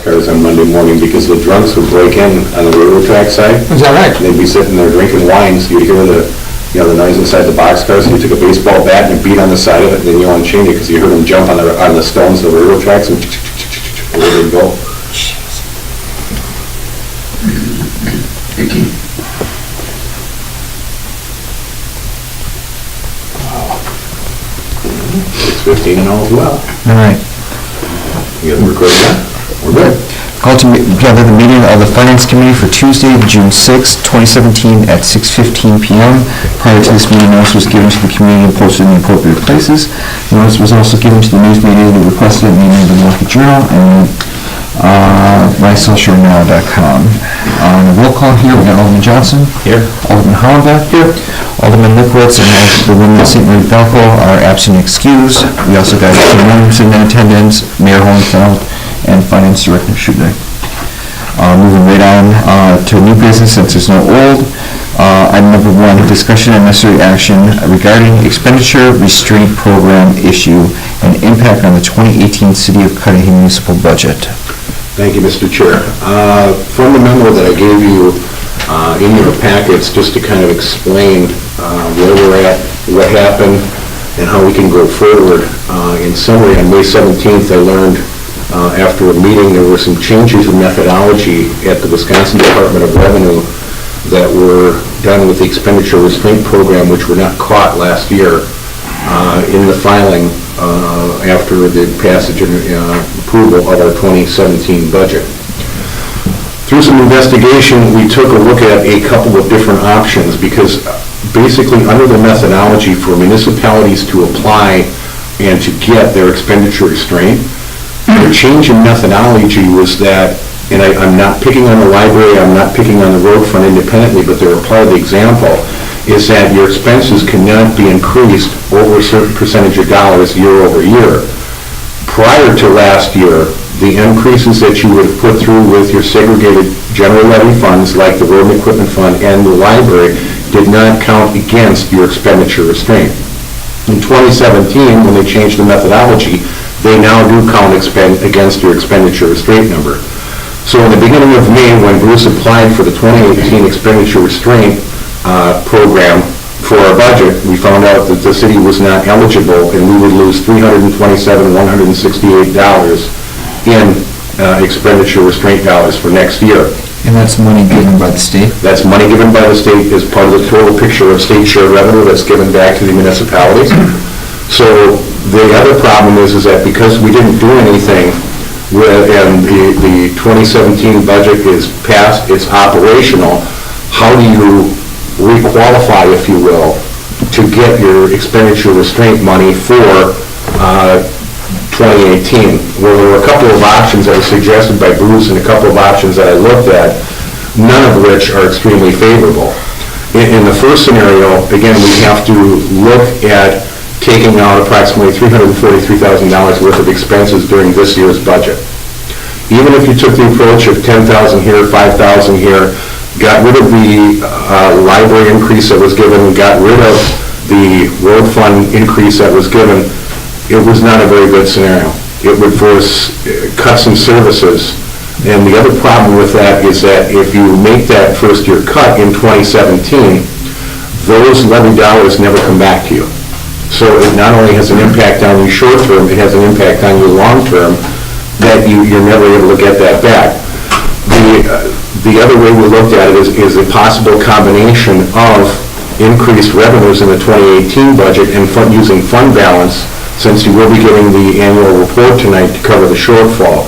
boxcars on Monday morning because the drunks would break in on the railroad track side. Is that right? And they'd be sitting there drinking wine, so you'd hear the noise inside the boxcars. So you took a baseball bat and you beat on the side of it, and then you unchained it because you heard them jump on the stones of the railroad tracks and away they'd go. It's 15 and all as well. All right. You guys recording that? We're good. Call together the meeting of the Finance Committee for Tuesday, June 6, 2017 at 6:15 p.m. Prior to this meeting, notice was given to the community and posted in the appropriate places. Notice was also given to the news media that requested a meeting of the Market Journal and mysocialnow.com. Roll call here, we got Alderman Johnson. Here. Alderman Hollenbeck. Here. Alderman Lipowitz and the women of St. Mary Falco are absent and excused. We also got Tim Williamson in attendance, Mayor Hohenfeld, and Finance Director Schubert. Moving right on to new business since there's no old. Item number 1, discussion and necessary action regarding expenditure restraint program issue and impact on the 2018 City of Cudahy municipal budget. Thank you, Mr. Chair. From the memo that I gave you in your packets, just to kind of explain where we're at, what happened, and how we can go forward. In summary, on May 17th, I learned after a meeting there were some changes in methodology at the Wisconsin Department of Revenue that were done with the expenditure restraint program, which were not caught last year in the filing after the passage and approval of our 2017 budget. Through some investigation, we took a look at a couple of different options because basically under the methodology for municipalities to apply and to get their expenditure restraint, the change in methodology was that, and I'm not picking on the library, I'm not picking on the road fund independently, but they're a part of the example, is that your expenses cannot be increased over a certain percentage of dollars year over year. Prior to last year, the increases that you would have put through with your segregated general levy funds, like the road and equipment fund and the library, did not count against your expenditure restraint. In 2017, when they changed the methodology, they now do count against your expenditure restraint number. So in the beginning of May, when Bruce applied for the 2018 expenditure restraint program for our budget, we found out that the city was not eligible and we would lose $327,168 in expenditure restraint dollars for next year. And that's money given by the state? That's money given by the state as part of the total picture of state share revenue that's given back to the municipalities. So the other problem is that because we didn't do anything and the 2017 budget is passed, it's operational, how do you requalify, if you will, to get your expenditure restraint money for 2018? Well, there were a couple of options that were suggested by Bruce and a couple of options that I looked at, none of which are extremely favorable. In the first scenario, again, we have to look at taking out approximately $343,000 worth of expenses during this year's budget. Even if you took the approach of $10,000 here, $5,000 here, got rid of the library increase that was given, got rid of the road fund increase that was given, it was not a very good scenario. It would force cuts in services. And the other problem with that is that if you make that first year cut in 2017, those levy dollars never come back to you. So it not only has an impact on you short term, it has an impact on you long term that you're never able to get that back. The other way we looked at it is a possible combination of increased revenues in the 2018 budget and using fund balance, since you will be getting the annual report tonight to cover the shortfall.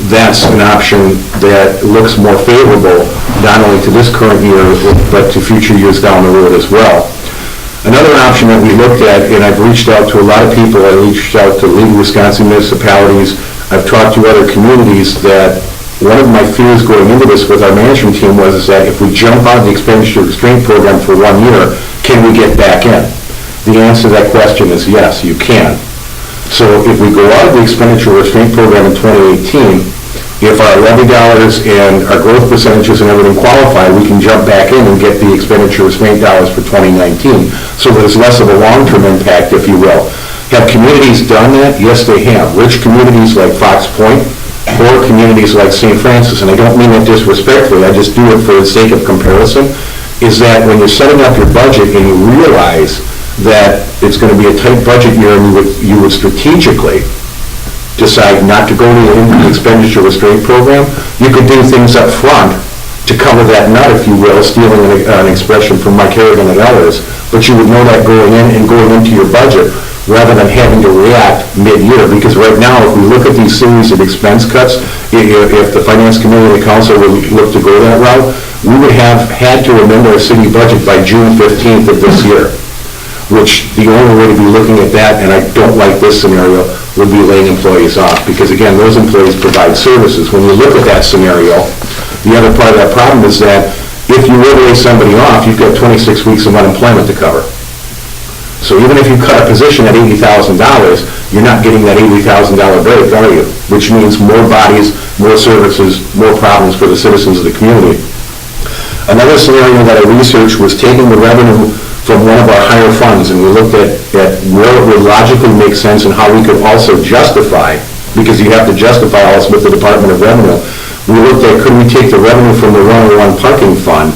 That's an option that looks more favorable, not only to this current year, but to future years down the road as well. Another option that we looked at, and I've reached out to a lot of people, I reached out to leading Wisconsin municipalities, I've talked to other communities, that one of my fears going into this with our management team was that if we jump out of the expenditure restraint program for 1 year, can we get back in? The answer to that question is yes, you can. So if we go out of the expenditure restraint program in 2018, if our levy dollars and our growth percentages and everything qualify, we can jump back in and get the expenditure restraint dollars for 2019. So there's less of a long-term impact, if you will. Have communities done that? Yes, they have. Rich communities like Fox Point poor communities like St. Francis, and I don't mean it disrespectfully, I just do it for the sake of comparison, is that when you're setting up your budget and you realize that it's going to be a tight budget year and you would strategically decide not to go to the expenditure restraint program, you could do things up front to cover that nut, if you will, stealing an expression from Mike Harrigan and others, but you would know that going in and going into your budget rather than having to react mid-year, because right now, if we look at these series of expense cuts, if the Finance Committee and the Council would look to go that route, we would have had to amend our city budget by June 15th of this year, which the only way to be looking at that, and I don't like this scenario, would be laying employees off, because again, those employees provide services. When you look at that scenario, the other part of that problem is that if you were to lay somebody off, you've got 26 weeks of unemployment to cover. So even if you cut a position at $80,000, you're not getting that $80,000 break, are you? Which means more bodies, more services, more problems for the citizens of the community. Another scenario that I researched was taking the revenue from one of our higher funds, and we looked at where it would logically make sense and how we could also justify, because you have to justify all this with the Department of Revenue. We looked at, could we take the revenue from the 101 parking fund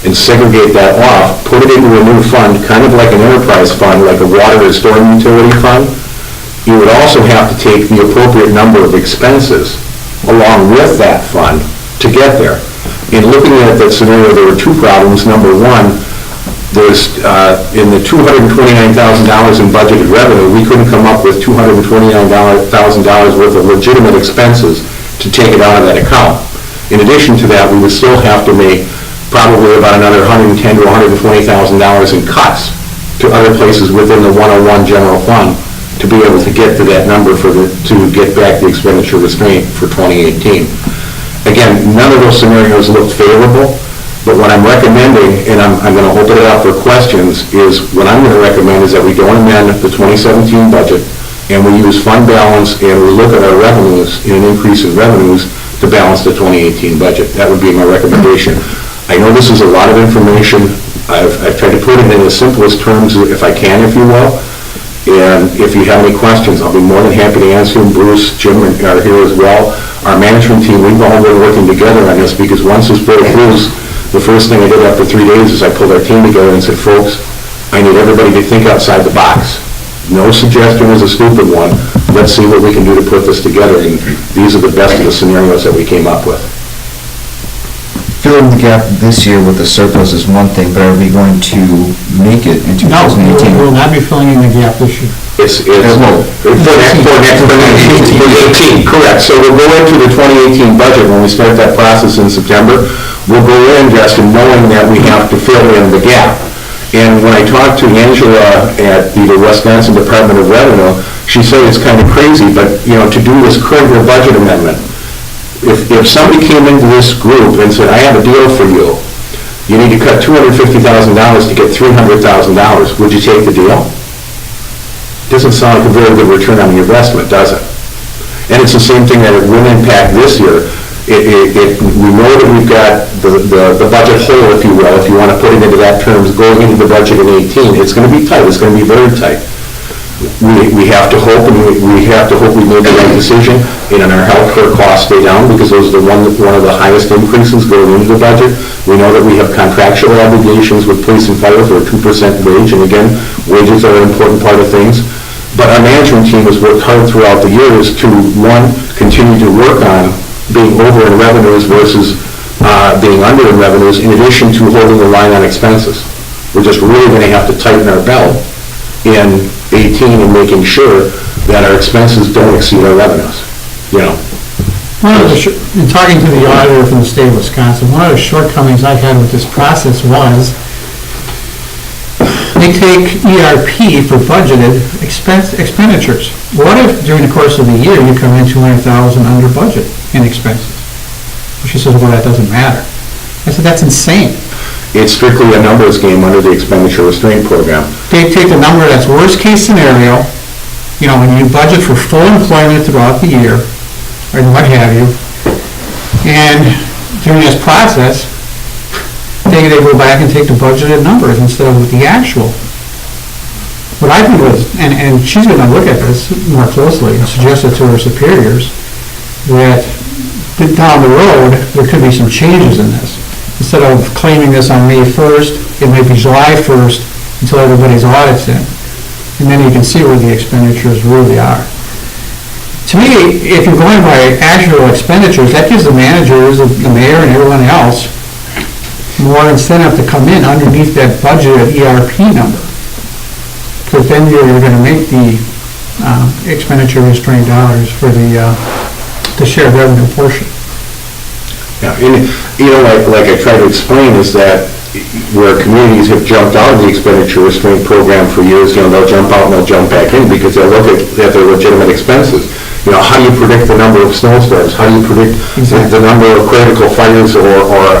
and segregate that off, put it into a new fund, kind of like an enterprise fund, like a water or storm utility fund. You would also have to take the appropriate number of expenses along with that fund to get there. In looking at that scenario, there were two problems. Number one, there's in the $229,000 in budgeted revenue, we couldn't come up with $229,000 worth of legitimate expenses to take it out of that account. In addition to that, we would still have to make probably about another $110,000 to $120,000 in cuts to other places within the 101 general fund to be able to get to that number to get back the expenditure restraint for 2018. Again, none of those scenarios looked favorable, but what I'm recommending, and I'm going to open it up for questions, is what I'm going to recommend is that we don't amend the 2017 budget and we use fund balance and we look at our revenues in an increase in revenues to balance the 2018 budget. That would be my recommendation. I know this is a lot of information. I've tried to put it in the simplest terms if I can, if you will. And if you have any questions, I'll be more than happy to answer them. Bruce, Jim are here as well. Our management team, we've all been working together on this, because once this bill approves, the first thing I did after 3 days is I pulled our team together and said, folks, I need everybody to think outside the box. No suggestion is a stupid one. Let's see what we can do to put this together. And these are the best of the scenarios that we came up with. Filling the gap this year with the surplus is one thing, but are we going to make it in 2018? No, we will not be filling in the gap this year. It's for next 2018, correct. So we'll go into the 2018 budget when we start that process in September. We'll go in, Justin, knowing that we have to fill in the gap. And when I talked to Angela at the Wisconsin Department of Revenue, she said it's kind of crazy, but to do this current year budget amendment, if somebody came into this group and said, I have a deal for you, you need to cut $250,000 to get $300,000, would you take the deal? Doesn't sound like a very good return on the investment, does it? And it's the same thing that it will impact this year. We know that we've got the budget hole, if you will, if you want to put it into that terms, going into the budget in 18. It's going to be tight. It's going to be very tight. We have to hope, and we have to hope we made the right decision, and our healthcare costs stay down, because those are one of the highest increases going into the budget. We know that we have contractual obligations with police and fire for a 2% wage, and again, wages are an important part of things. But our management team has worked hard throughout the years to, one, continue to work on being over in revenues versus being under in revenues, in addition to holding the line on expenses. We're just really going to have to tighten our belt in 18 and making sure that our expenses don't exceed our revenues. In talking to the auditor from the state of Wisconsin, one of the shortcomings I had with this process was they take ERP for budgeted expenditures. What if during the course of the year you come in $200,000 under budget in expenses? She says, well, that doesn't matter. I said, that's insane. It's strictly a numbers game under the expenditure restraint program. They take the number that's worst case scenario, when you budget for full employment throughout the year, or what have you, and during this process, they go back and take the budgeted numbers instead of the actual. What I think was, and she's going to look at this more closely and suggest it to her superiors, that down the road, there could be some changes in this. Instead of claiming this on May 1st, it might be July 1st until everybody's audit's in. And then you can see where the expenditures really are. To me, if you're going by actual expenditures, that gives the managers, the mayor and everyone else more incentive to come in underneath that budgeted ERP number. Because then you're going to make the expenditure restrained dollars for the shared revenue portion. Yeah, and, like I tried to explain, is that where communities have jumped out of the expenditure restraint program for years, they'll jump out and they'll jump back in because they'll look at their legitimate expenses. How do you predict the number of snowstorms? How do you predict the number of critical fires or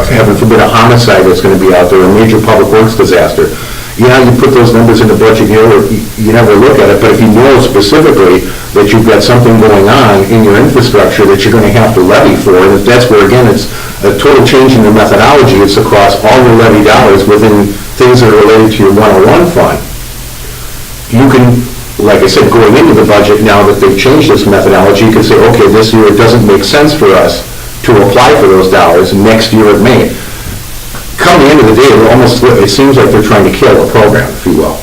heaven forbid, a homicide that's going to be out there, a major public works disaster? You put those numbers in the budget here, you never look at it, but if you know specifically that you've got something going on in your infrastructure that you're going to have to levy for, and that's where, again, it's a total change in the methodology. It's across all your levy dollars within things that are related to your 101 fund. You can, like I said, going into the budget, now that they've changed this methodology, you can say, okay, this year it doesn't make sense for us to apply for those dollars, and next year it may. Come the end of the day, it seems like they're trying to kill a program, if you will,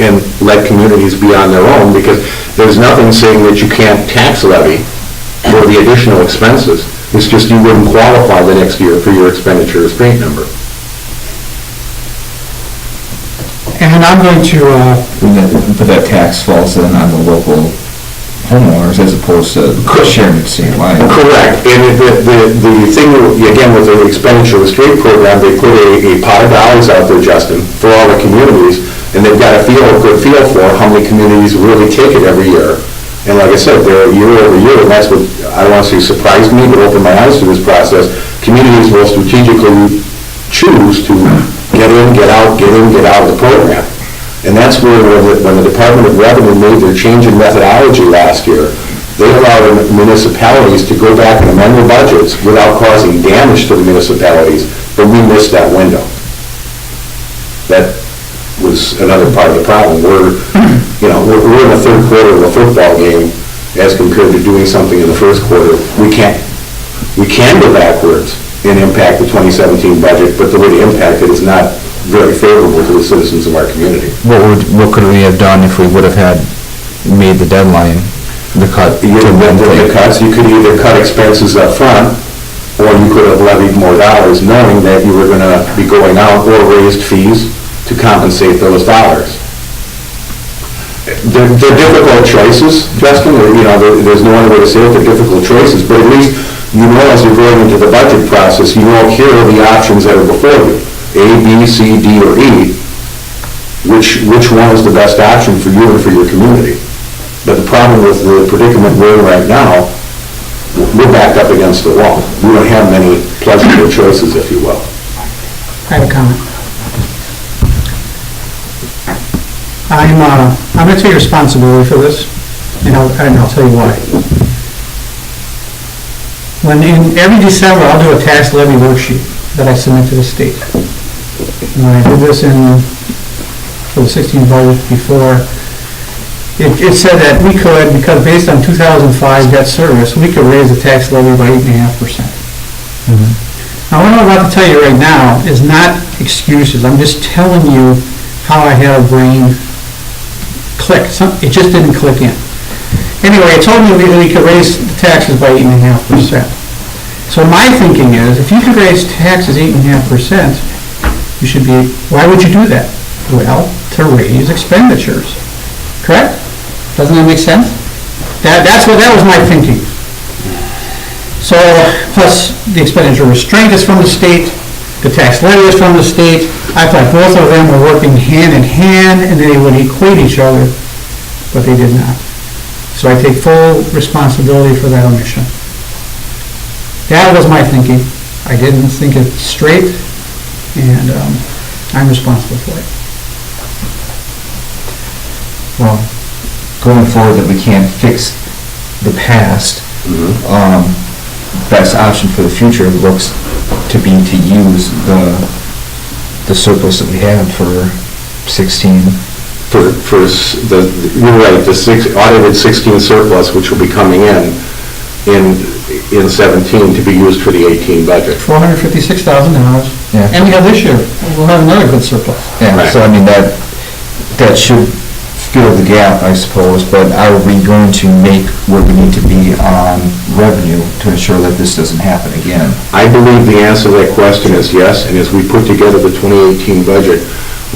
and let communities be on their own, because there's nothing saying that you can't tax levy for the additional expenses. It's just you wouldn't qualify the next year for your expenditure restraint number. And I'm going to... But that tax falls then on the local homeowners as opposed to sharing the same line. Correct. And the thing, again, with the expenditure restraint program, they put a pot of dollars out there, Justin, for all the communities, and they've got a good feel for how many communities really take it every year. And like I said, they're year over year, and that's what, I don't want to say surprised me, but opened my eyes to this process. Communities will strategically choose to get in, get out of the program. And that's where, when the Department of Revenue made their change in methodology last year, they allowed municipalities to go back and amend their budgets without causing damage to the municipalities, but we missed that window. That was another part of the problem. We're in the third quarter of a football game as compared to doing something in the first quarter. We can go backwards and impact the 2017 budget, but the way to impact it is not very favorable to the citizens of our community. What could we have done if we would have made the deadline, the cut? The cuts, you could either cut expenses up front, or you could have levied more dollars knowing that you were going to be going out, or raised fees to compensate those dollars. They're difficult choices, Justin. There's no other way to say it. They're difficult choices, but at least as you're going into the budget process, here are the options that are before you. A, B, C, D, or E, which one is the best option for you and for your community? But the problem with the predicament we're in right now, we're backed up against the wall. We don't have many pleasurable choices, if you will. I have a comment. I'm going to take responsibility for this, and I'll tell you why. In every December, I'll do a tax levy worksheet that I submit to the state. And when I did this for the 16 budget before, it said that we could, because based on 2005 debt service, we could raise the tax levy by 8.5%. Now, what I'm about to tell you right now is not excuses. I'm just telling you how I had a brain click. It just didn't click in. Anyway, it told me we could raise the taxes by 8.5%. So my thinking is, if you could raise taxes 8.5%, why would you do that? Well, to raise expenditures. Correct? Doesn't that make sense? That was my thinking. So, plus the expenditure restraint is from the state, the tax levy is from the state. I thought both of them were working hand in hand and they would equate each other, but they did not. So I take full responsibility for that omission. That was my thinking. I didn't think it straight, and I'm responsible for it. Well, going forward, that we can't fix the past, best option for the future looks to be to use the surplus that we had for 16. You're right, the audited 16 surplus, which will be coming in, in 17 to be used for the 18 budget. $456,000. Yeah. And we have this year, we'll have another good surplus. Yeah, Right. so I mean, that should fill the gap, I suppose, but are we going to make what we need to be on revenue to ensure that this doesn't happen again? I believe the answer to that question is yes, and as we put together the 2018 budget,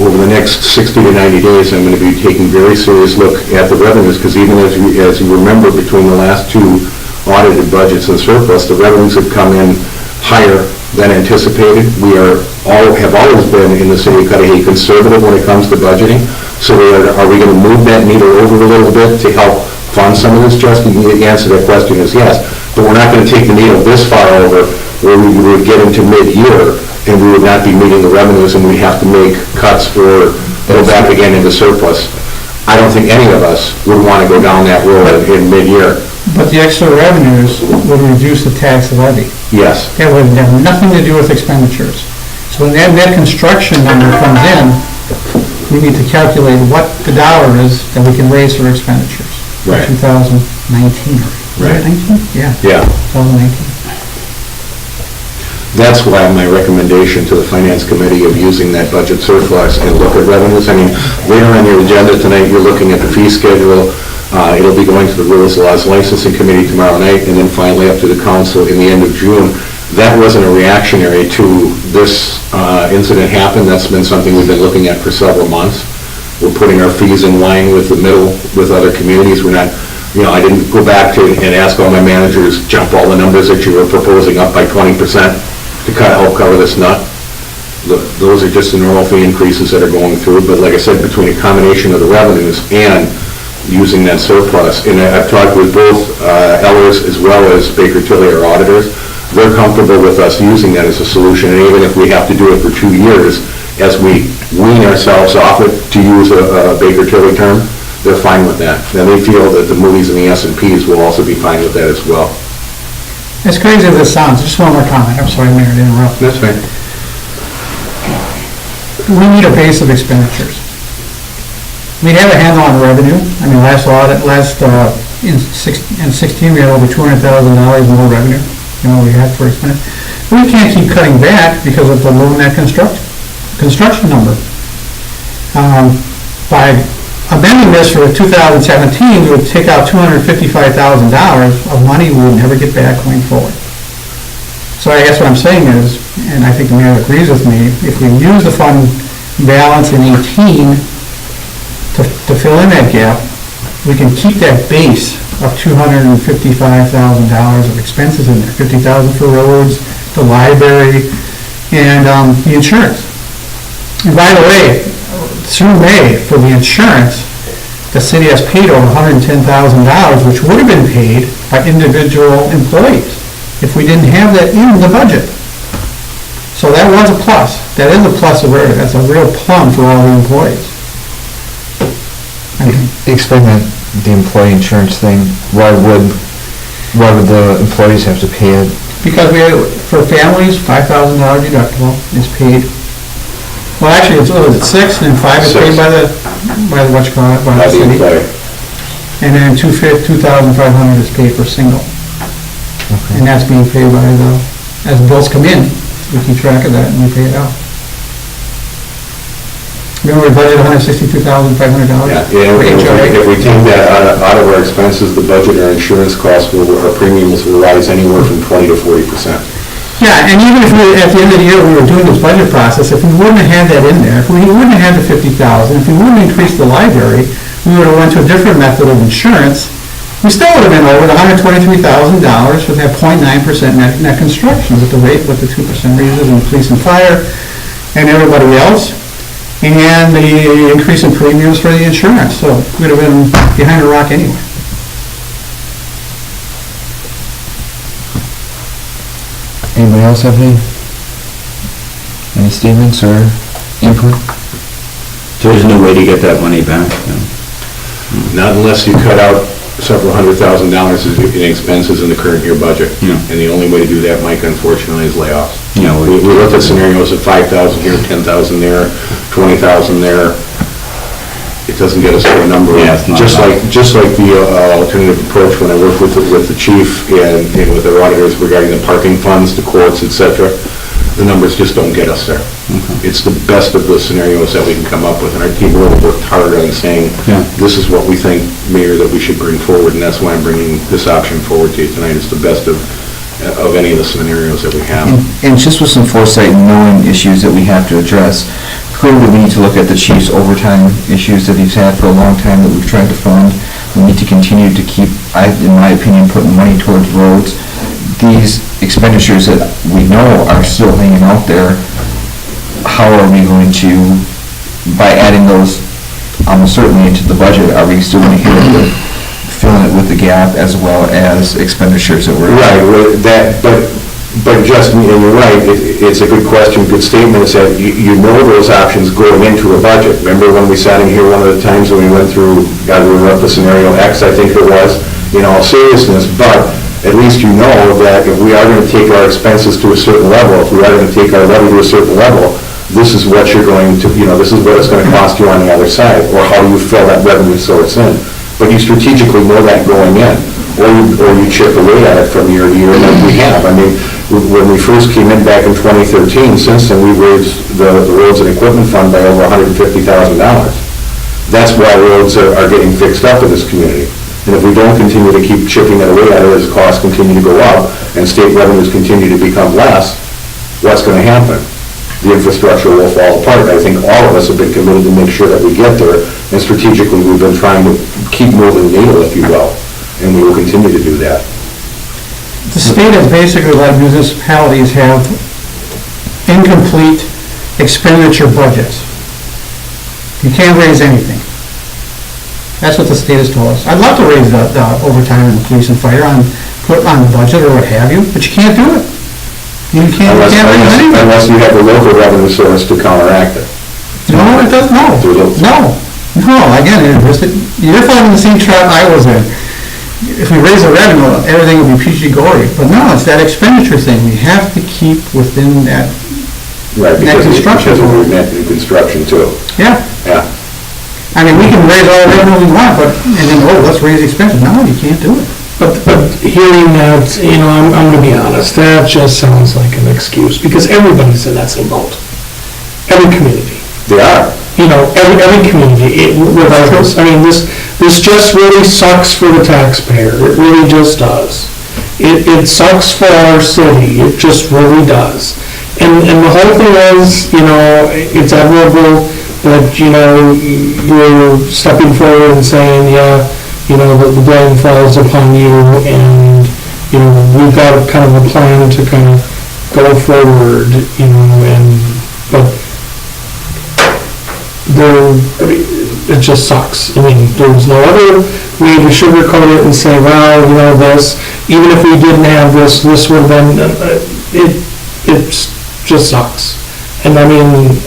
over the next 60 to 90 days, I'm going to be taking a very serious look at the revenues, because even as you remember, between the last two audited budgets and surplus, the revenues have come in higher than anticipated. We have always been, in the city of Cudahy, conservative when it comes to budgeting. So are we going to move that needle over a little bit to help fund some of this, Justin? The answer to that question is yes, but we're not going to take the needle this far over where we would get into mid-year and we would not be meeting the revenues and we'd have to make cuts or go back again into surplus. I don't think any of us would want to go down that road in mid-year. But the extra revenues would reduce the tax levy. Yes. That would have nothing to do with expenditures. So when that net construction number comes in, we need to calculate what the dollar is that we can raise for expenditures. Right. 2019. Right. 19? Yeah. Yeah. 2019. That's why my recommendation to the Finance Committee of using that budget surplus and look at revenues. I mean, later on your agenda tonight, you're looking at the fee schedule. It'll be going to the Rules, Laws, Licensing Committee tomorrow night, and then finally up to the council in the end of June. That wasn't a reactionary to this incident happen. That's been something we've been looking at for several months. We're putting our fees in line with the middle, with other communities. We're not, I didn't go back and ask all my managers, jump all the numbers that you were proposing up by 20% to help cover this nut. Those are just the normal fee increases that are going through. But like I said, between a combination of the revenues and using that surplus, and I've talked with both Ellers as well as Baker Tilly, our auditors, they're comfortable with us using that as a solution, and even if we have to do it for 2 years, as we wean ourselves off it, to use a Baker Tilly term, they're fine with that. And they feel that the Moody's and the S&Ps will also be fine with that as well. As crazy as this sounds, just one more comment. I'm sorry, Mayor, to interrupt. That's right. We need a base of expenditures. We have a handle on revenue. I mean, in 16, we had over $200,000 more revenue than what we had for expense. We can't keep cutting back because of the low net construction number. By amending this for 2017, we would take out $255,000 of money we would never get back going forward. So I guess what I'm saying is, and I think the mayor agrees with me, if we use the fund balance in 18 to fill in that gap, we can keep that base of $255,000 of expenses in there, $50,000 for roads, the library, and the insurance. And by the way, through May, for the insurance, the city has paid over $110,000, which would have been paid by individual employees if we didn't have that in the budget. So that was a plus. That is a plus of revenue. That's a real plum for all the employees. Explain the employee insurance thing. Why would the employees have to pay it? Because for families, $5,000 deductible is paid. Well, actually, it's $6,000 and $5,000 is paid by the city. Employee. And then $2,500 is paid for single. Okay. And that's being paid by as bills come in, we keep track of that and we pay it out. Remember, we budgeted $162,500 for HRA? If we take that out of our expenses, the budget, our insurance costs, our premiums will rise anywhere from 20 to 40%. Yeah, and even if at the end of the year we were doing this budget process, if we wouldn't have had that in there, if we wouldn't have had the $50,000, if we wouldn't have increased the library, we would have went to a different method of insurance. We still would have been over the $123,000 with that 0.9% net construction with the 2% raises in police and fire and everybody else, and the increase in premiums for the insurance. So we'd have been behind a rock anyway. Anybody else have any statements or input? So there's no way to get that money back? No. Not unless you cut out several $100,000 in expenses in the current year budget. Yeah. And the only way to do that, Mike, unfortunately, is layoffs. Yeah, We looked at scenarios of 5,000 here, 10,000 there, 20,000 there. it doesn't get us to a number. Yeah, it's not Just enough. like the alternative approach when I worked with the chief and with the auditors regarding the parking funds, the courts, et cetera, the numbers just don't get us there. It's the best of the scenarios that we can come up with, and our team really worked hard on saying, Yeah. this is what we think, Mayor, that we should bring forward, and that's why I'm bringing this option forward to you tonight. It's the best of any of the scenarios that we have. And just with some foresight and knowing issues that we have to address, clearly we need to look at the chief's overtime issues that he's had for a long time that we've tried to fund. We need to continue to keep, in my opinion, putting money towards roads. These expenditures that we know are still hanging out there, how are we going to, by adding those almost certainly into the budget, are we still going to hit it with filling it with the gap as well as expenditures that we're... Right, but Justin, and you're right, it's a good question, good statement, is that you know those options going into a budget. Remember when we sat in here one of the times when we went through, we were up to scenario X, I think it was, in all seriousness, but at least you know that if we are going to take our expenses to a certain level, if we are going to take our levy to a certain level, this is what you're going to, this is what it's going to cost you on the other side, or how you fill that revenue source in. But you strategically know that going in, or you chip away at it from year to year, like we have. I mean, when we first came in back in 2013, since then, we've raised the roads and equipment fund by over $150,000. That's why roads are getting fixed up in this community. And if we don't continue to keep chipping it away at it as costs continue to go up and state revenues continue to become less, what's going to happen? The infrastructure will fall apart. I think all of us have been committed to make sure that we get there, and strategically we've been trying to keep moving the needle, if you will, and we will continue to do that. The state has basically let municipalities have incomplete expenditure budgets. You can't raise anything. That's what the state has told us. I'd love to raise the overtime in the police and fire put on the budget or what have you, but you can't do it. You can't raise anything. Unless you have the local revenue source to counteract it. No, it doesn't, no, again, you're following the same trap I was in. If we raise the revenue, everything will be peachy-gory, but no, it's that expenditure thing, we have to keep within that. Right, because construction. we're net new construction too. Yeah, Yeah. I mean, we can raise all the revenue we want, but, and then, let's raise the expenses, no, you can't do it. But hearing that, I'm gonna be honest, that just sounds like an excuse, because everybody's in that same boat. Every community, They are. every community, regardless. I mean, this just really sucks for the taxpayer, it really just does. It sucks for our city, it just really does. And the whole thing is, it's admirable that, you're stepping forward and saying, that the blame falls upon you, and, we've got a kind of a plan to kind of go forward, but it just sucks. I mean, there's no other way to sugarcoat it and say, well, this, even if we didn't have this would have been, it just sucks. And I mean,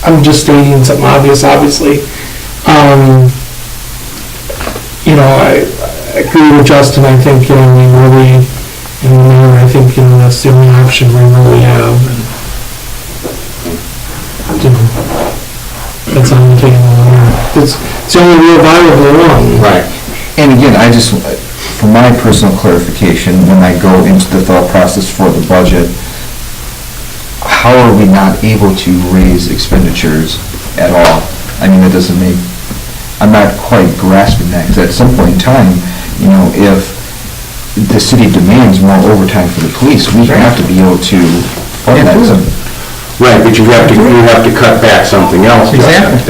I'm just stating something obvious, obviously. I agree with Justin. I think, we really, I think, that's the only option we really have. And, that's on the table. It's the only real viable one. Right. And again, for my personal clarification, when I go into the thought process for the budget, how are we not able to raise expenditures at all? I mean, I'm not quite grasping that, because at some point in time, if the city demands more overtime for the police, we have to be able to fund that. Right, but you have to cut back something else. Exactly.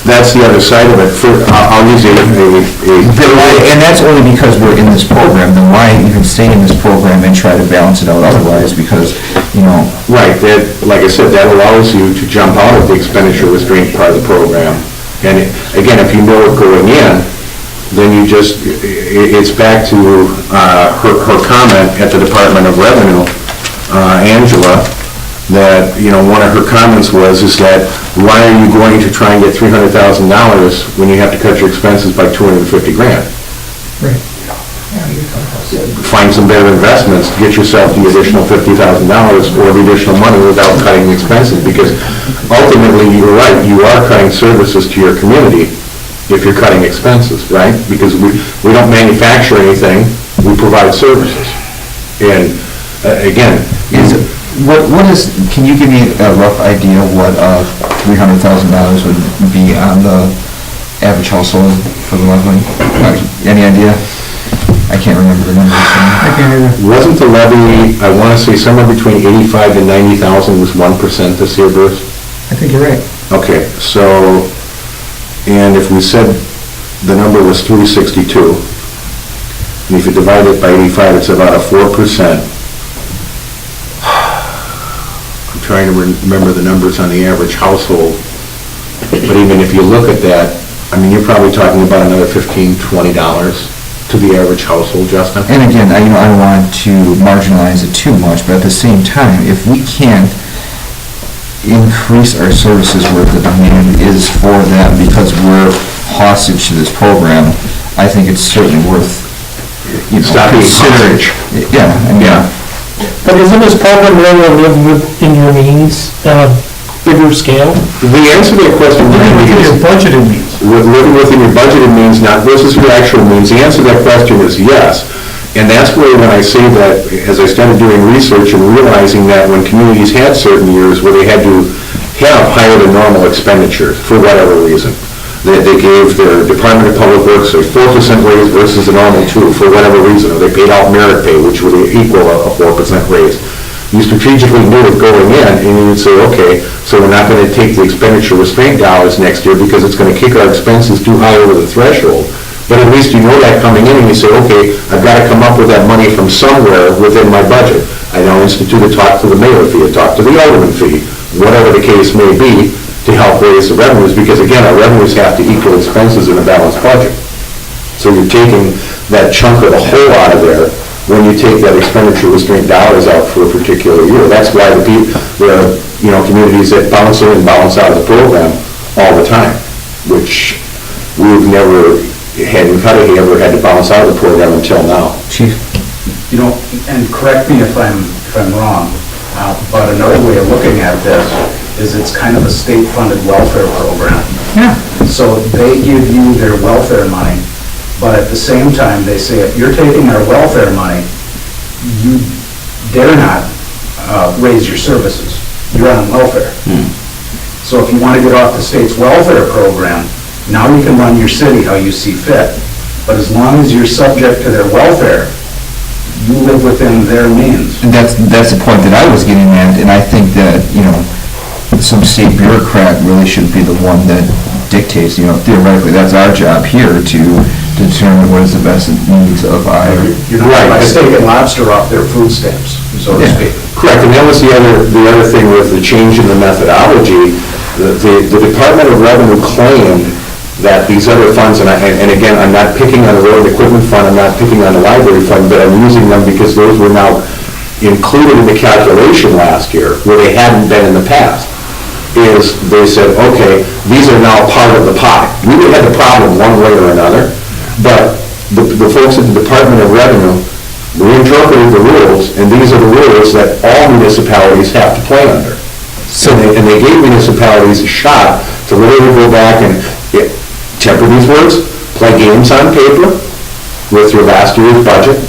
That's the other side of it. I'll use And that's only because we're in this program, then why even stay in this program and try to balance it out otherwise? Because, Right, like I said, that allows you to jump out of the expenditure restraint part of the program. And again, if you know it going in, then it's back to her comment at the Department of Revenue, Angela, that, one of her comments was that why are you going to try and get $300,000 when you have to cut your expenses by $250,000? Right. Find some better investments, get yourself the additional $50,000 or the additional money without cutting the expenses, because ultimately, you're right, you are cutting services to your community, if you're cutting expenses, right? Because we don't manufacture anything, we provide services. And again, What is, can you give me a rough idea what $300,000 would be on the average household for the levy? Any idea? I can't remember the numbers. I can't either. wasn't the levy, I want to say somewhere between 85 and 90,000 was 1% this year, Bruce? I think you're right. Okay, so, and if we said the number was 362, and if you divide it by 85, it's about a 4%. I'm trying to remember the numbers on the average household, but even if you look at that, I mean, you're probably talking about another $15, $20 to the average household, Justin? And again, I don't want to marginalize it too much, but at the same time, if we can't increase our services where the demand is for them because we're hostage to this program, I think it's certainly worth, Stop being considering. hostage. Yeah, I mean, Yeah. But isn't this program really living within your means on a bigger scale? The answer to that question Living within your is, budgeted means. living within your budgeted means not versus your actual means. The answer to that question is yes. And that's where when I say that, as I started doing research and realizing that when communities had certain years where they had to have higher than normal expenditures for whatever reason, they gave their Department of Public Works a 4% raise versus a normal 2% for whatever reason, or they paid out merit pay, which would equal a 4% raise. You strategically knew it going in, and you would say, okay, so we're not going to take the expenditure restraint dollars next year because it's going to kick our expenses too high over the threshold. But at least you know that coming in, and you say, okay, I've got to come up with that money from somewhere within my budget. I now institute a talk to the mayor fee, a talk to the alderman fee, whatever the case may be, to help raise the revenues, because again, our revenues have to equal expenses in a balanced budget. So you're taking that chunk of the whole out of there when you take that expenditure restraint dollars out for a particular year. That's why the communities that bounce in and bounce out of the program all the time, which we've never ever had to bounce out of the program until now. Chief? You know, and correct me if I'm wrong, but another way of looking at this is it's kind of a state-funded welfare program. Yeah. So they give you their welfare money, but at the same time, they say, if you're taking our welfare money, you dare not raise your services. You're on welfare. So if you want to get off the state's welfare program, now you can run your city how you see fit. But as long as you're subject to their welfare, you live within their means. And that's the point that I was getting at, and I think that, some state bureaucrat really shouldn't be the one that dictates, theoretically, that's our job here to determine what is the best needs of our... You're not like steak and lobster off their food stamps, so to speak. Correct, and that was the other thing with the change in the methodology. The Department of Revenue claimed that these other funds, and again, I'm not picking on the road and equipment fund, I'm not picking on the library fund, but I'm using them because those were now included in the calculation last year, where they hadn't been in the past, is they said, okay, these are now part of the pie. We would have the problem one way or another, but the folks at the Department of Revenue reinterpreted the rules, and these are the rules that all municipalities have to play under. And they gave municipalities a shot to literally go back and temper these words, play games on paper with your last year's budget,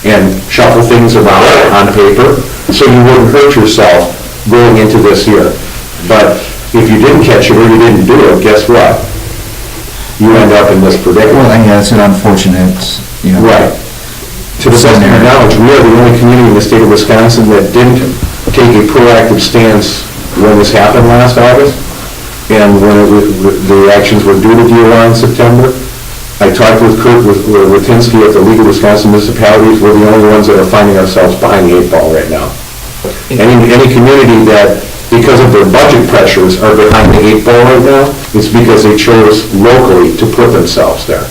and shuffle things around on paper, so you wouldn't hurt yourself going into this year. But if you didn't catch it or you didn't do it, guess what? You end up in this predicament. Well, yeah, it's an unfortunate, Right. To the best of my knowledge, we are the only community in the state of Wisconsin that didn't take a proactive stance when this happened last August, and when the actions were due to DOR in September. I talked with Kurt Watinsky at the League of Wisconsin Municipalities. We're the only ones that are finding ourselves behind the 8 ball right now. Any community that, because of their budget pressures, are behind the 8 ball right now, it's because they chose locally to put themselves there.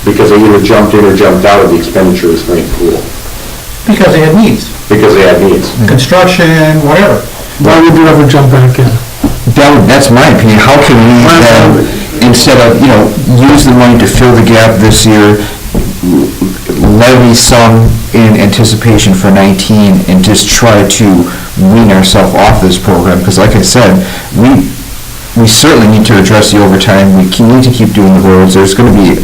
Because they either jumped in or jumped out of the expenditure restraint pool. Because they had needs. Because they had needs. Construction, whatever. Why would you ever jump back in? That's my opinion. How can we then, instead of, use the money to fill the gap this year, levy some in anticipation for 19 and just try to wean ourselves off this program? Because like I said, we certainly need to address the overtime, we need to keep doing the roads, there's gonna be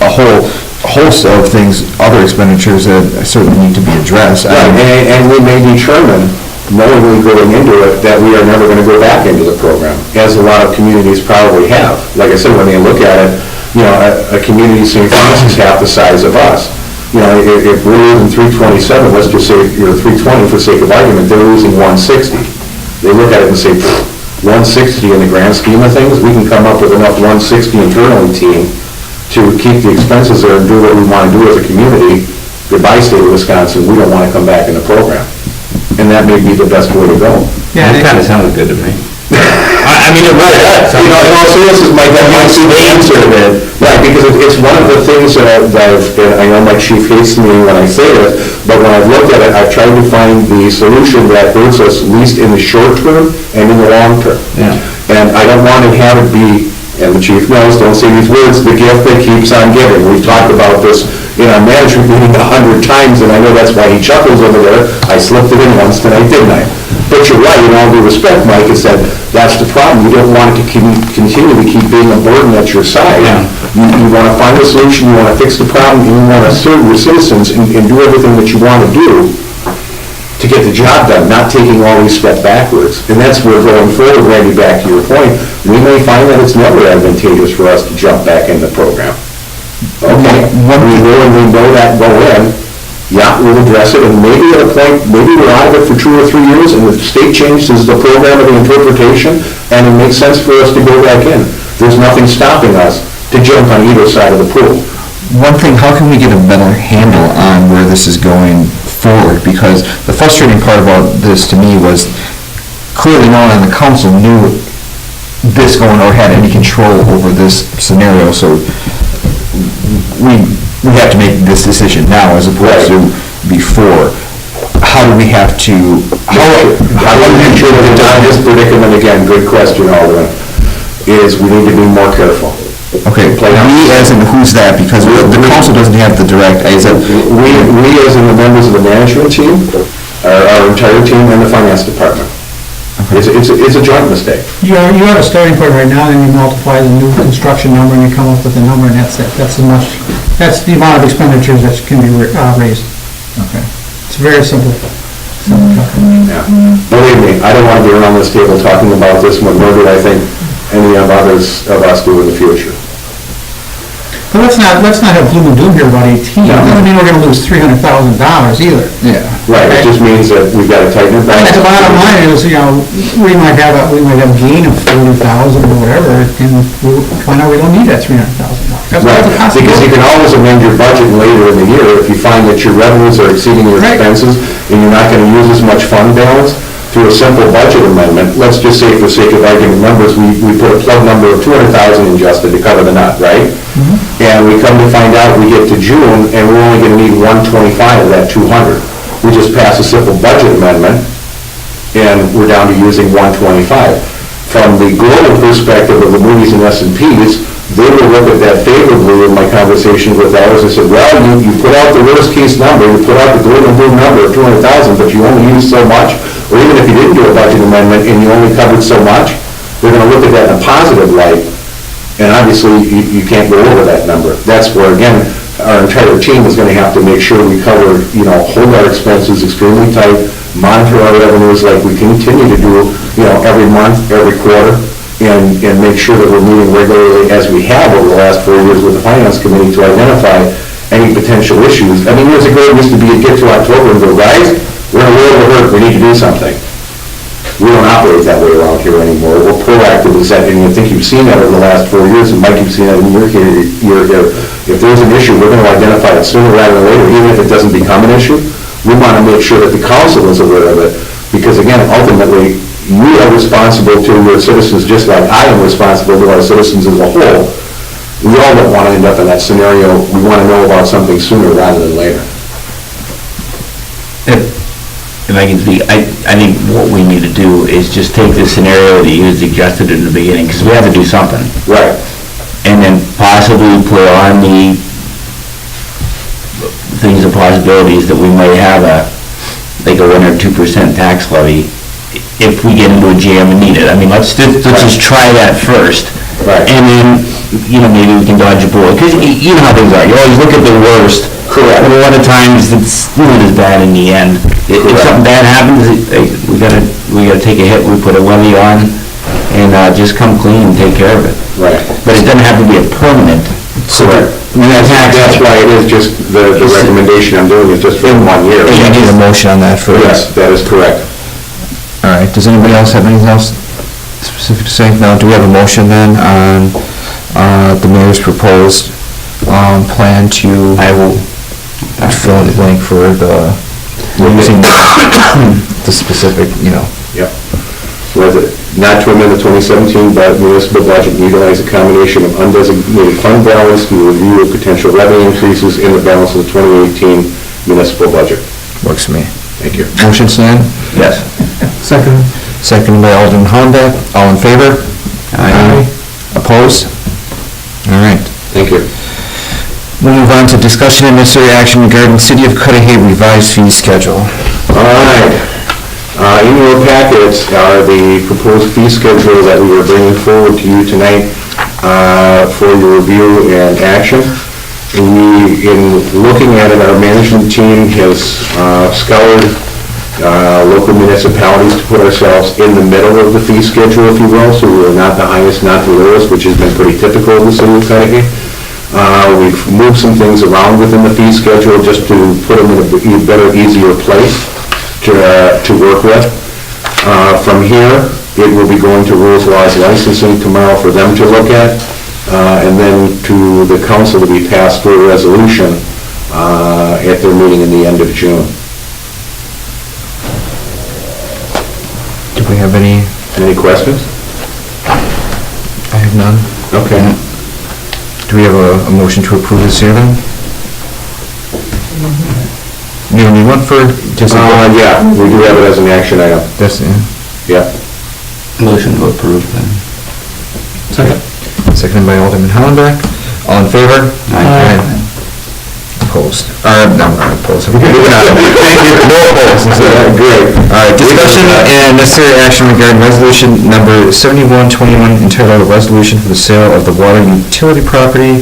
a whole host of things, other expenditures that certainly need to be addressed. Right, and we may determine, knowingly going into it, that we are never gonna go back into the program, as a lot of communities probably have. Like I said, when they look at it, you know, a community, St. Francis, is half the size of us. You know, if we're losing 327, let's just say you're 320 for sake of argument, they're losing 160. They look at it and say, 160 in the grand scheme of things, we can come up with enough 160 internally team to keep the expenses there and do what we want to do as a community. Goodbye, state of Wisconsin, we don't want to come back in the program. And that may be the best way to go. Yeah, That kinda sounded good to me. I mean, it really does. You know, and also this is that might be the answer to that. Right, because it's one of the things that I've, and I know my chief hates me when I say this, but when I've looked at it, I've tried to find the solution that hurts us least in the short term and in the long term. Yeah. And I don't want to have it be, and the chief knows, don't say these words, the gift that keeps on giving. We've talked about this in our management meeting 100 times, and I know that's why he chuckles over there. I slipped it in once tonight, didn't I? But you're right, in all due respect, Mike, is that that's the problem. You don't want it to continue to keep being a burden at your side. Yeah. You want to find a solution, you want to fix the problem, you want to serve your citizens and do everything that you want to do to get the job done, not taking all these steps backwards. And that's where going forward, Randy, back to your point, we may find that it's never advantageous for us to jump back in the program. Okay, we will and we know that go in, yeah, we'll address it, and maybe at a point, maybe we're out of it for 2 or 3 years, and the state changes the program or the interpretation, and it makes sense for us to go back in. There's nothing stopping us to jump on either side of the pool. One thing, how can we get a better handle on where this is going forward? Because the frustrating part about this to me was clearly no one on the council knew this going or had any control over this scenario, so we have to make this decision now as opposed to before. How do we have to, How do we make sure that it's not this predicament again, good question, Alderman, is we need to be more careful. okay, we as in who's that, because the council doesn't have the direct, is it? We as in the members of the management team, our entire team and the finance department. It's a joint mistake. you have a starting point right now, then you multiply the new construction number and you come up with a number, and that's it. That's the amount of expenditures that can be raised. Okay. It's very simple. Yeah. Believe me, I don't want to be around this table talking about this one, nor do I think any of us do in the future. But let's not have gloom and doom here about 18. No. That doesn't mean we're gonna lose $300,000 either. Yeah. Right, it just means that we've got to tighten it back. And the bottom line is, we might have a gain of 40,000 or whatever, and we'll find out we don't need that $300,000. That's Right, a because you possibility. can always amend your budget later in the year if you find that your revenues are exceeding your Right. expenses and you're not going to use as much fund balance through a simple budget amendment. Let's just say, for sake of argument numbers, we put a plug number of 200,000 in Justin to cover the nut, right? And we come to find out, we get to June, and we're only going to need 125 of that 200. We just pass a simple budget amendment, and we're down to using 125. From the global perspective of the Moody's and S&Ps, they will look at that favorably in my conversation with others. I said, well, you put out the worst case number, you put out the gloom and doom number of 200,000, but you only used so much, or even if you didn't do a budget amendment and you only covered so much, they're going to look at that in a positive light, and obviously you can't go over that number. That's where, again, our entire team is going to have to make sure we cover, hold our expenses extremely tight, monitor our revenues like we continue to do, every month, every quarter, and make sure that we're meeting regularly as we have over the last 4 years with the Finance Committee to identify any potential issues. I mean, years ago, it used to be, get to October and go, guys, we're in a world of hurt, we need to do something. We don't operate that way around here anymore. We're proactive in that, and I think you've seen that over the last 4 years, and Mike, you've seen that in your year here. If there's an issue, we're going to identify it sooner rather than later, even if it doesn't become an issue. We want to make sure that the council is aware of it, because again, ultimately, you are responsible to your citizens just like I am responsible to our citizens as a whole. We all don't want to end up in that scenario. We want to know about something sooner rather than later. If I can speak, I think what we need to do is just take the scenario that you suggested in the beginning, because we have to do something. Right. And then possibly put on the things and possibilities that we might have like a 1 or 2% tax levy if we get into a jam and need it. I mean, let's just try that first. Right. And then, maybe we can dodge a bullet, because you know how things are, you always look at the worst. Correct. But a lot of times, it's not as bad in the end. If something bad happens, we gotta take a hit, we put a levy on, and just come clean and take care of it. Right. But it doesn't have to be a permanent. Correct. That's why it is just, the recommendation I'm doing is just for 1 year. You need a motion on that first. Yes, that is correct. All right, does anybody else have anything else specific to say? Now, do we have a motion then on the mayor's proposed plan to... I will fill in the blank for the, using the specific, Yep. Was it not to amend the 2017 municipal budget and utilize a combination of undesignated fund balance to review of potential revenue increases in the balance of the 2018 municipal budget? Works for me. Thank you. Motion, Stan? Yes. Second. Second by Alderman Hollenbeck. All in favor? Aye. Opposed? All right. Thank you. We'll move on to discussion and necessary action regarding City of Cudahy revised fee schedule. All right. In your packets are the proposed fee schedule that we are bringing forward to you tonight for your review and action. In looking at it, our management team has scoured local municipalities to put ourselves in the middle of the fee schedule, if you will, so we're not the highest, not the lowest, which has been pretty typical of the City of Cudahy. We've moved some things around within the fee schedule just to put them in a better, easier place to work with. From here, it will be going to Rules, Laws, Licensing tomorrow for them to look at, and then to the council to be passed for a resolution at their meeting in the end of June. Do we have any? Any questions? I have none. Okay. Do we have a motion to approve this here then? You don't need one for just... Yeah, we do have it as an action item. That's, Yeah. Motion to approve then. Second. Seconded by Alderman Hollenbeck. All in favor? Aye. Opposed. Not opposed. Moving on. Thank you. No opposed. Great. All right, discussion and necessary action regarding resolution number 7121 entitled "A Resolution for the Sale of the Water Utility Property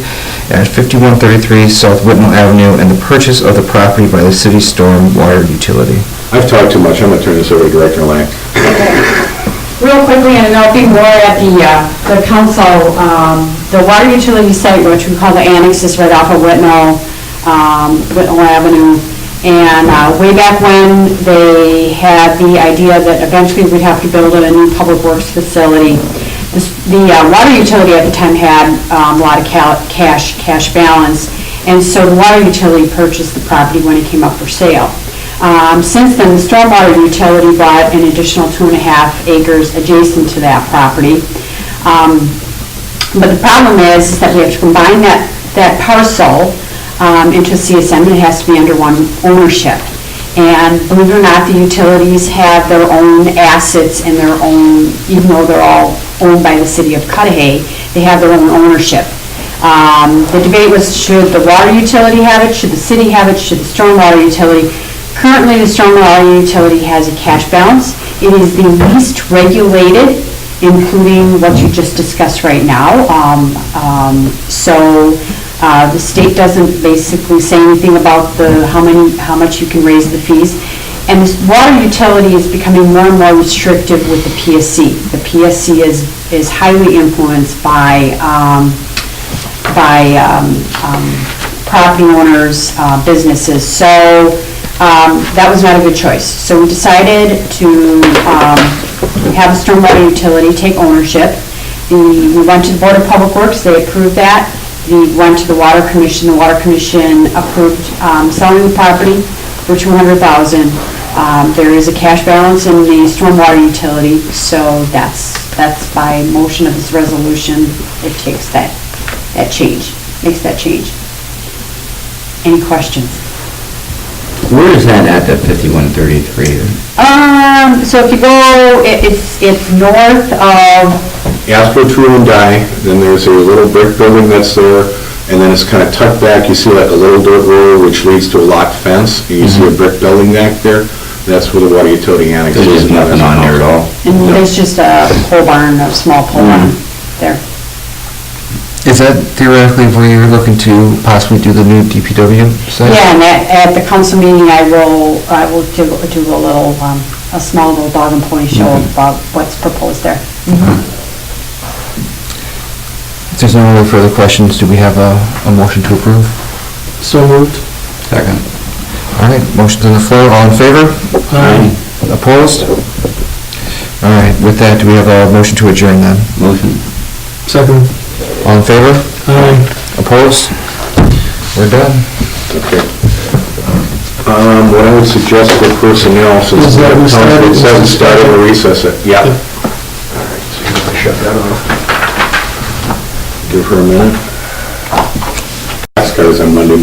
at 5133 South Whitnall Avenue and the purchase of the property by the city storm water utility." I've talked too much. I'm going to turn this over to Director Lang. Real quickly, and there'll be more at the council, the water utility site, which we call the annex, is right off of Whitnall Avenue. And way back when, they had the idea that eventually we'd have to build a new public works facility. The water utility at the time had a lot of cash balance, and so the water utility purchased the property when it came up for sale. Since then, the stormwater utility bought an additional 2.5 acres adjacent to that property. But the problem is that we have to combine that parcel into a CSM, and it has to be under one ownership. And believe it or not, the utilities have their own assets and their own, even though they're all owned by the City of Cudahy, they have their own ownership. The debate was, should the water utility have it, should the city have it, should the stormwater utility? Currently, the stormwater utility has a cash balance. It is the least regulated, including what you just discussed right now. So the state doesn't basically say anything about how much you can raise the fees. And this water utility is becoming more and more restrictive with the PSC. The PSC is highly influenced by property owners, businesses. So that was not a good choice. So we decided to have a stormwater utility take ownership. We went to the Board of Public Works, they approved that. We went to the Water Commission, the Water Commission approved selling the property for $200,000. There is a cash balance in the stormwater utility, so that's by motion of this resolution, it takes that change, makes that change. Any questions? Where is that at 5133? So if you go, it's north of, Astro True and Die, then there's a little brick building that's there, and then it's kind of tucked back. You see like a little dirt road which leads to a locked fence, and you see a brick building back there. That's where the water utility annex is. There's just nothing on there at all. And there's just a pole barn, a small pole barn there. Is that theoretically where you're looking to possibly do the new DPW site? Yeah, and at the council meeting, I will do a little, a small little dog and pony show about what's proposed there. If there's no other further questions, do we have a motion to approve? So moved. Second. All right, motion's on the floor, all in favor? Aye. Opposed? All right, with that, do we have a motion to adjourn then? Motion. Second. All in favor? Aye. Opposed? We're done. Okay. What I would suggest for personnel, since Is that we started- it says it started, we'll recess it. Yeah. All right, so you want to shut that off? Give her a minute. Last guy was on Monday